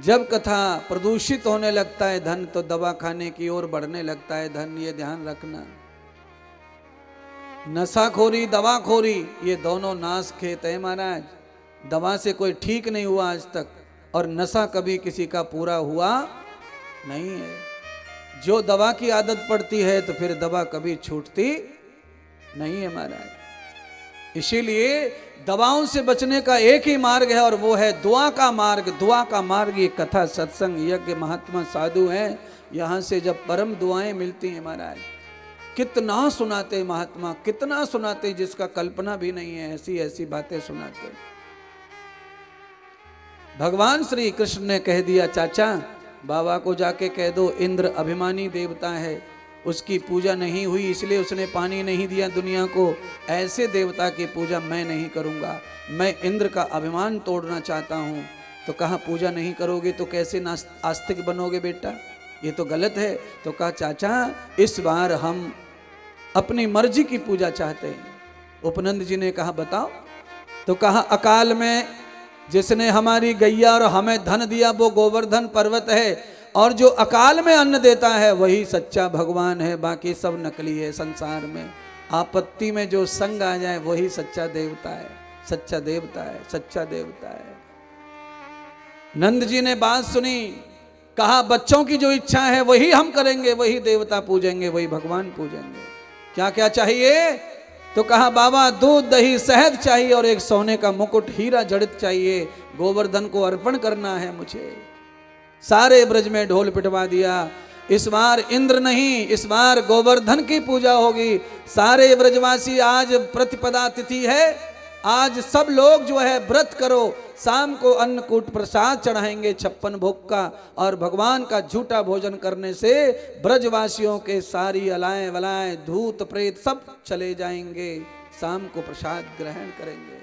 जब कथा प्रदूषित होने लगता है धन, तो दवा खाने की ओर बढ़ने लगता है धन। ये ध्यान रखना। नशाखोरी, दवाखोरी, ये दोनों नाश खेत है महाराज। दवा से कोई ठीक नहीं हुआ आज तक, और नशा कभी किसी का पूरा हुआ नहीं है। जो दवा की आदत पड़ती है तो फिर दवा कभी छूटती नहीं है महाराज। इसीलिए दवाओं से बचने का एक ही मार्ग है, और वो है दुआ का मार्ग। दुआ का मार्ग ये कथा, सत्संग, यज्ञ, महात्मा, साधु हैं। यहाँ से जब परम दुआएं मिलती हैं महाराज, कितना सुनाते महात्मा, कितना सुनाते, जिसका कल्पना भी नहीं है, ऐसी ऐसी बातें सुनाते। भगवान श्री कृष्ण ने कह दिया, चाचा बाबा को जाके कह दो इंद्र अभिमानी देवता है, उसकी पूजा नहीं हुई इसलिए उसने पानी नहीं दिया दुनिया को। ऐसे देवता की पूजा मैं नहीं करूंगा, मैं इंद्र का अभिमान तोड़ना चाहता हूं। तो कहा पूजा नहीं करोगे तो कैसे आस्तिक बनोगे बेटा, ये तो गलत है। तो कहा चाचा इस बार हम अपनी मर्जी की पूजा चाहते हैं। उपनंद जी ने कहा बताओ। तो कहा अकाल में जिसने हमारी गैया और हमें धन दिया वो गोवर्धन पर्वत है, और जो अकाल में अन्न देता है वही सच्चा भगवान है, बाकी सब नकली है संसार में। आपत्ति में जो संग आ जाए वही सच्चा देवता है, सच्चा देवता है, सच्चा देवता है। नंद जी ने बात सुनी, कहा बच्चों की जो इच्छा है वही हम करेंगे, वही देवता पूजेंगे, वही भगवान पूजेंगे। क्या क्या चाहिए? तो कहा बाबा दूध दही शहद चाहिए, और एक सोने का मुकुट हीरा जड़ित चाहिए, गोवर्धन को अर्पण करना है मुझे। सारे ब्रज में ढोल पिटवा दिया। इस बार इंद्र नहीं, इस बार गोवर्धन की पूजा होगी। सारे ब्रजवासी, आज प्रतिपदा तिथि है, आज सब लोग जो है व्रत करो, शाम को अन्नकूट प्रसाद चढ़ाएंगे 56 भोग का, और भगवान का झूठा भोजन करने से ब्रजवासियों के सारी अलाएं वलाएं धूत प्रेत सब चले जाएंगे, शाम को प्रसाद ग्रहण करेंगे।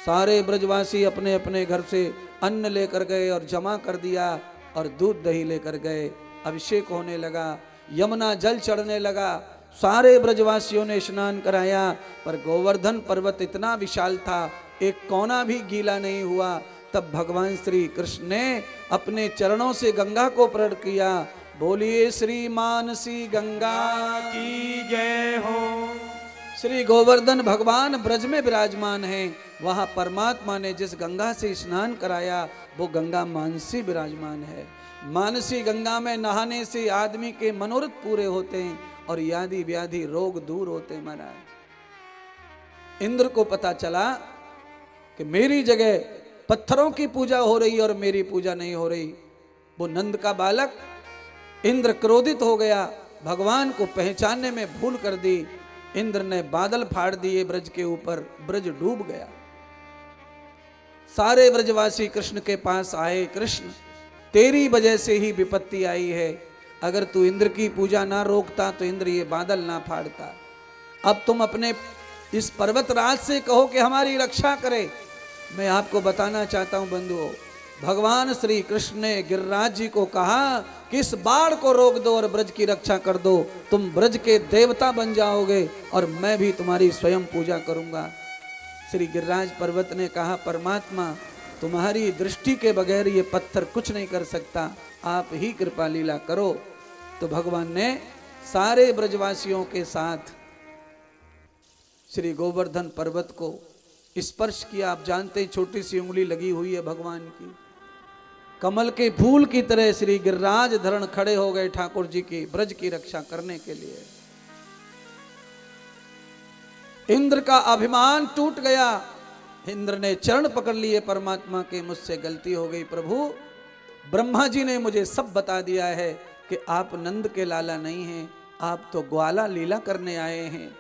सारे ब्रजवासी अपने अपने घर से अन्न लेकर गए और जमा कर दिया, और दूध दही लेकर गए। अभिषेक होने लगा, यमुना जल चढ़ने लगा, सारे ब्रजवासियों ने स्नान कराया। पर गोवर्धन पर्वत इतना विशाल था, एक कोना भी गीला नहीं हुआ। तब भगवान श्री कृष्ण ने अपने चरणों से गंगा को प्रण किया। बोलिए श्री मानसी गंगा की जय हो। श्री गोवर्धन भगवान ब्रज में विराजमान हैं। वहाँ परमात्मा ने जिस गंगा से स्नान कराया वो गंगा मानसी विराजमान है। मानसी गंगा में नहाने से आदमी के मनोरथ पूरे होते हैं और यादि व्याधि रोग दूर होते हैं महाराज। इंद्र को पता चला कि मेरी जगह पत्थरों की पूजा हो रही और मेरी पूजा नहीं हो रही। वो नंद का बालक इंद्र क्रोधित हो गया, भगवान को पहचानने में भूल कर दी। इंद्र ने बादल फाड़ दिए ब्रज के ऊपर, ब्रज डूब गया। सारे ब्रजवासी कृष्ण के पास आए, कृष्ण तेरी वजह से ही विपत्ति आई है, अगर तू इंद्र की पूजा ना रोकता तो इंद्र ये बादल ना फाड़ता। अब तुम अपने इस पर्वतराज से कहो कि हमारी रक्षा करे। मैं आपको बताना चाहता हूं बंधुओं, भगवान श्री कृष्ण ने गिरिराज जी को कहा कि इस बाढ़ को रोक दो और ब्रज की रक्षा कर दो, तुम ब्रज के देवता बन जाओगे और मैं भी तुम्हारी स्वयं पूजा करूंगा। श्री गिरिराज पर्वत ने कहा परमात्मा तुम्हारी दृष्टि के बगैर ये पत्थर कुछ नहीं कर सकता, आप ही कृपा लीला करो। तो भगवान ने सारे ब्रजवासियों के साथ श्री गोवर्धन पर्वत को स्पर्श किया। आप जानते हैं छोटी सी उंगली लगी हुई है भगवान की। कमल के फूल की तरह श्री गिरिराज धरण खड़े हो गए ठाकुर जी की ब्रज की रक्षा करने के लिए। इंद्र का अभिमान टूट गया। इंद्र ने चरण पकड़ लिए परमात्मा के, मुझसे गलती हो गई प्रभु, ब्रह्मा जी ने मुझे सब बता दिया है कि आप नंद के लाला नहीं हैं, आप तो ग्वाला लीला करने आए हैं,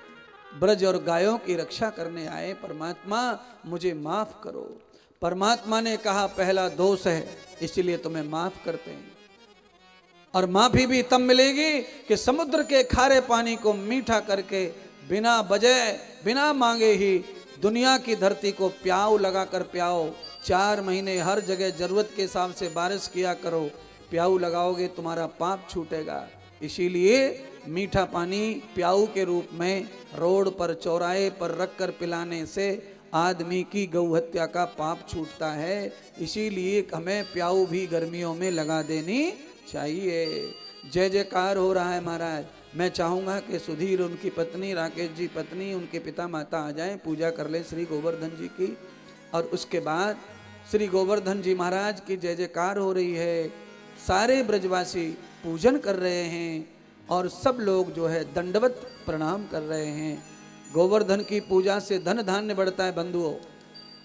ब्रज और गायों की रक्षा करने आए। परमात्मा मुझे माफ करो। परमात्मा ने कहा पहला दोष है इसलिए तुम्हें माफ करते हैं, और माफी भी तब मिलेगी कि समुद्र के खारे पानी को मीठा करके बिना वजह बिना मांगे ही दुनिया की धरती को प्याऊ लगाकर प्याओ। 4 महीने हर जगह जरूरत के हिसाब से बारिश किया करो, प्याऊ लगाओगे तुम्हारा पाप छूटेगा। इसीलिए मीठा पानी प्याऊ के रूप में रोड पर चौराहे पर रखकर पिलाने से आदमी की गौ हत्या का पाप छूटता है। इसीलिए हमें प्याऊ भी गर्मियों में लगा देनी चाहिए। जय जयकार हो रहा है महाराज। मैं चाहूंगा कि सुधीर, उनकी पत्नी, राकेश जी पत्नी, उनके पिता माता आ जाएं, पूजा कर लें श्री गोवर्धन जी की। और उसके बाद श्री गोवर्धन जी महाराज की जय जयकार हो रही है। सारे ब्रजवासी पूजन कर रहे हैं और सब लोग जो है दंडवत प्रणाम कर रहे हैं। गोवर्धन की पूजा से धन धान्य बढ़ता है बंधुओं,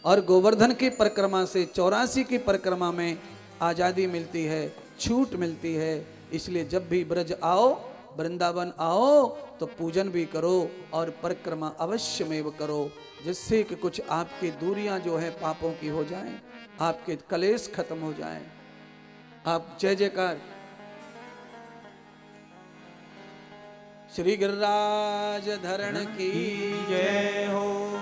और गोवर्धन की परिक्रमा से 84 की परिक्रमा में आज़ादी मिलती है, छूट मिलती है। इसलिए जब भी ब्रज आओ, वृंदावन आओ, तो पूजन भी करो और परिक्रमा अवश्य में करो, जिससे कि कुछ आपकी दूरियां जो है पापों की हो जाएं, आपके कलेश खत्म हो जाएं। आप जय जयकार। श्री गिरिराज धरण की जय हो।